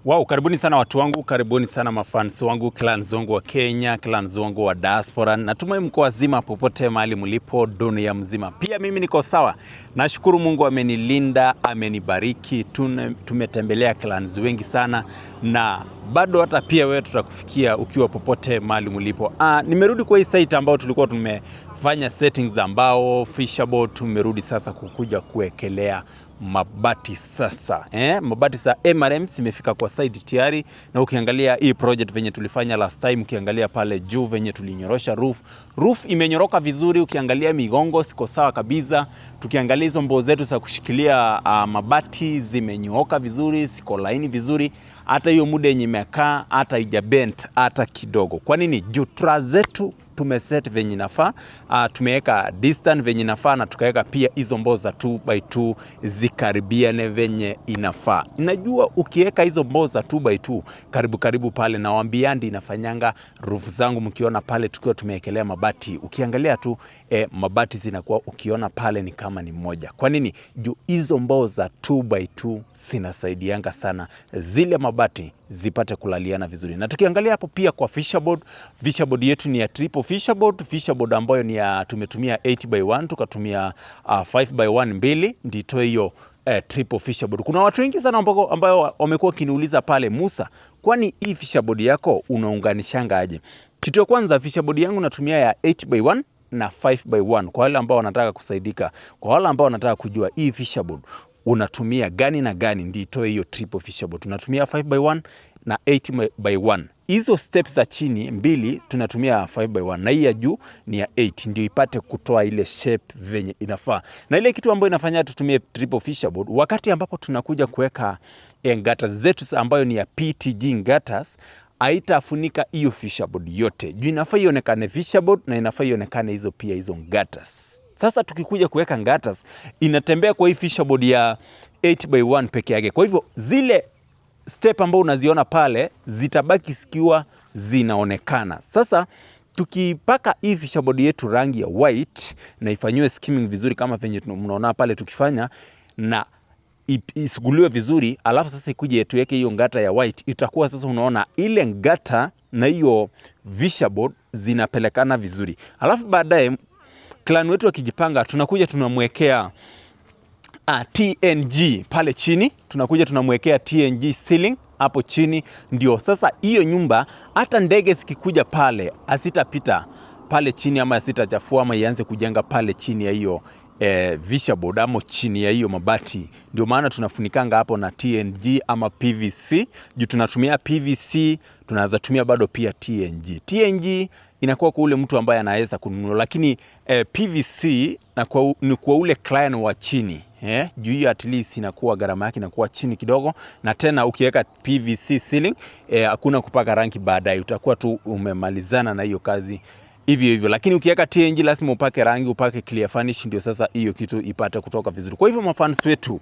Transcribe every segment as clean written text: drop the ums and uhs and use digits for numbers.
Wow, karibuni sana watu wangu, karibuni sana mafans wangu, clans wangu wa Kenya, clans wangu wa diaspora. Natumai mko wazima popote mahali mlipo dunia mzima. Pia mimi niko sawa. Nashukuru Mungu amenilinda, amenibariki. Tumetembelea clans wengi sana na bado hata pia wewe tutakufikia ukiwa popote mahali mlipo. Nimerudi kwa hii site ambao tulikuwa tumefanya settings ambao Fisherboard tumerudi sasa kukuja kuwekelea mabati sasa. Mabati za MRM zimefika kwa site tayari, na ukiangalia hii project venye tulifanya last time, ukiangalia pale juu venye tulinyorosha roof imenyoroka vizuri, ukiangalia migongo siko sawa kabisa, tukiangalia hizo mbao zetu za kushikilia mabati zimenyooka vizuri, siko laini vizuri, hata hiyo muda yenye imekaa hata haijabent hata kidogo. Kwa nini? Jutra zetu tumeset venye inafaa, tumeweka distance venye inafaa, na tukaweka pia hizo mbao za 2x2 zikaribiane venye inafaa. Inajua ukiweka hizo mbao za 2x2 karibu pale, na waambiandi inafanyanga roof zangu mkiona pale tukiwa tumewekelea mabati, ukiangalia tu mabati zinakuwa ukiona pale ni kama ni moja. Kwa nini? Juu hizo mbao za 2x2 zinasaidianga sana zile mabati zipate kulaliana vizuri. Na tukiangalia hapo pia kwa Fisherboard yetu ni ya triple Fisherboard ambayo ni ya tumetumia 8x1 tukatumia 5x1 mbili ndito hiyo triple Fisherboard. Kuna watu wengi sana ambao wamekuwa kiniuliza pale, Musa, kwani hii Fisherboard yako unaunganishanga aje? Kitu ya kwanza, Fisherboard yangu natumia ya 8x1 na 5x1 kwa wale ambao wanataka kusaidika. Kwa wale ambao wanataka kujua hii Fisherboard unatumia gani na gani, ndito hiyo triple Fisherboard. Tunatumia 5x1 na 8x1. Hizo steps za chini mbili tunatumia 5x1 na hii ya juu ni ya 8, ndio ipate kutoa ile shape venye inafaa. Na ile kitu ambayo inafanya tutumie triple Fisherboard, wakati ambapo tunakuja kuweka gutters zetu ambayo ni ya PTG gutters, haitafunika hiyo Fisherboard yote. Juu inafaa ionekane Fisherboard na inafaa ionekane hizo pia hizo gutters. Sasa tukikuja kuweka gutters inatembea kwa hii Fisherboard ya 8x1 peke yake. Kwa hivyo zile step ambao unaziona pale zitabaki zikiwa zinaonekana. Sasa tukipaka hii Fisherboard yetu rangi ya white na ifanywe skimming vizuri kama venye mnaona pale tukifanya, na isuguliwe vizuri, alafu sasa ikuje tuweke hiyo ngata ya white, itakuwa sasa unaona ile ngata na hiyo Fisherboard zinapelekana vizuri. Alafu baadaye clan wetu akijipanga, tunakuja tunamwekea TNG pale chini, tunakuja tunamwekea TNG ceiling hapo chini, ndio sasa hiyo nyumba hata ndege zikikuja pale asitapita pale chini, ama asitachafua ama ianze kujenga pale chini ya hiyo Fisherboard ama chini ya hiyo mabati. Ndio maana tunafunikanga hapo na TNG ama PVC. Juu tunatumia PVC, tunaweza tumia bado pia TNG. TNG inakuwa kwa ule mtu ambaye anaweza kununua, lakini PVC ni kwa ule client wa chini. Juu hiyo at least inakuwa gharama yake inakuwa chini kidogo, na tena ukiweka PVC ceiling hakuna kupaka rangi baadaye, utakuwa tu umemalizana na hiyo kazi hivyo. Lakini ukiweka TNG lazima upake rangi, upake clear finish, ndio sasa hiyo kitu ipate kutoka vizuri. Kwa hivyo mafans wetu,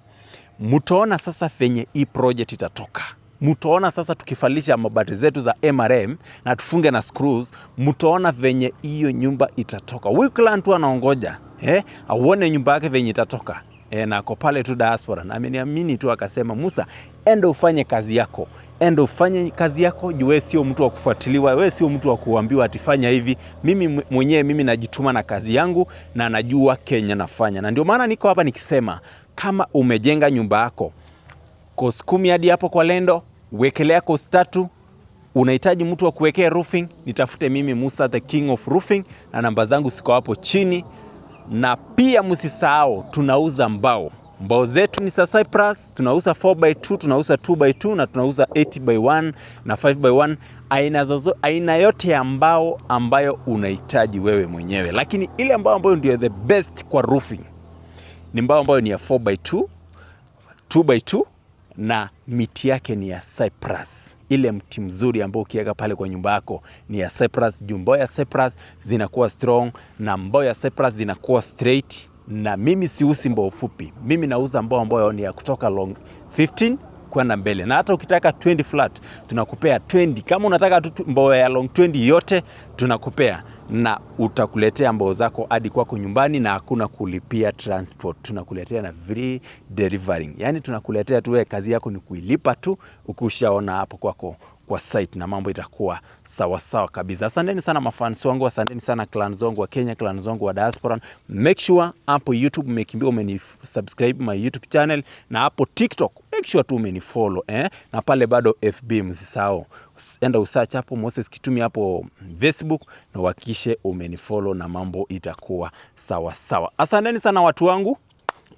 mtaona sasa venye hii project itatoka. Mtaona sasa tukifalisha mabati zetu za MRM na tufunge na screws, mtaona venye hiyo nyumba itatoka. Huyu client tu anaongoja auone nyumba yake venye itatoka. Na kwa pale tu diaspora, na ameniamini tu akasema, Musa, enda ufanye kazi yako. Enda ufanye kazi yako, juu wewe sio mtu wa kufuatiliwa, wewe sio mtu wa kuambiwa atifanya hivi. Mimi mwenyewe najituma na kazi yangu na najua Kenya nafanya. Na ndio maana niko hapa nikisema, kama umejenga nyumba yako cost 10 hadi hapo kwa lendo, wekelea cost 3, unahitaji mtu wa kuwekea roofing, nitafute mimi Musa the King of Roofing, na namba zangu siko hapo chini. Na pia msisahau tunauza mbao. Mbao zetu ni za Cyprus, tunauza 4x2, tunauza 2x2 na tunauza 8x1 na 5x1, aina yote ya mbao ambayo unahitaji wewe mwenyewe. Lakini ile mbao ambayo ndio the best kwa roofing ni mbao ambayo ni ya 4x2, 2x2 na miti yake ni ya Cyprus. Ile mti mzuri ambao ukiweka pale kwa nyumba yako ni ya Cyprus. Mbao ya Cyprus zinakuwa strong na mbao ya Cyprus zinakuwa straight. Na mimi siusi mbao fupi, mimi nauza mbao ambayo ni ya kutoka long 15 kwenda mbele. Na hata ukitaka 20 flat tunakupea 20. Kama unataka tu mboga ya long 20 yote tunakupea, na utakuletea mboga zako hadi kwako nyumbani na hakuna kulipia transport. Tunakuletea na free delivering. Yani tunakuletea tu, kazi yako ni kuilipa tu ukishaona hapo kwako kwa site na mambo itakuwa sawa sawa kabisa. Asanteni sana mafans wangu, asanteni sana clans wangu wa Kenya, clans wangu wa diaspora. Make sure hapo YouTube umekimbia umenisubscribe my YouTube channel, na hapo TikTok make sure tu umenifollow na pale bado FB msisahau. Enda usearch hapo Moses Kitumi hapo Facebook na uhakikishe umenifollow na mambo itakuwa sawa sawa. Asanteni sana watu wangu.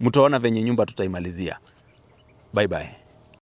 Mtaona venye nyumba tutaimalizia. Bye bye.